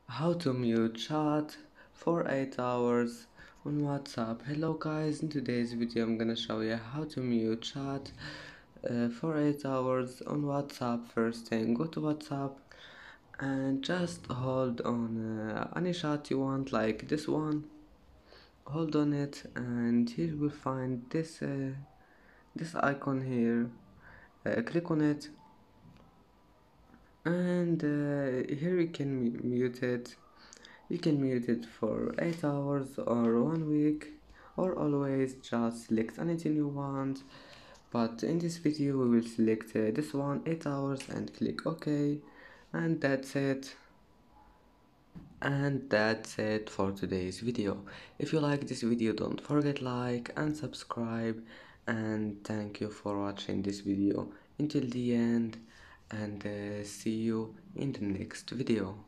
How to mute chat for 8 hours on WhatsApp. Hello guys, in today's video I'm gonna show you how to mute chat for 8 hours on WhatsApp. First thing, go to WhatsApp and just hold on any chat you want, like this one. Hold on it and here you will find this icon here. Click on it and here you can mute it. You can mute it for 8 hours or 1 week or always just select anything you want. But in this video we will select this one, 8 hours, and click OK. And that's it. And that's it for today's video. If you like this video, don't forget like and subscribe, and thank you for watching this video until the end, and see you in the next video.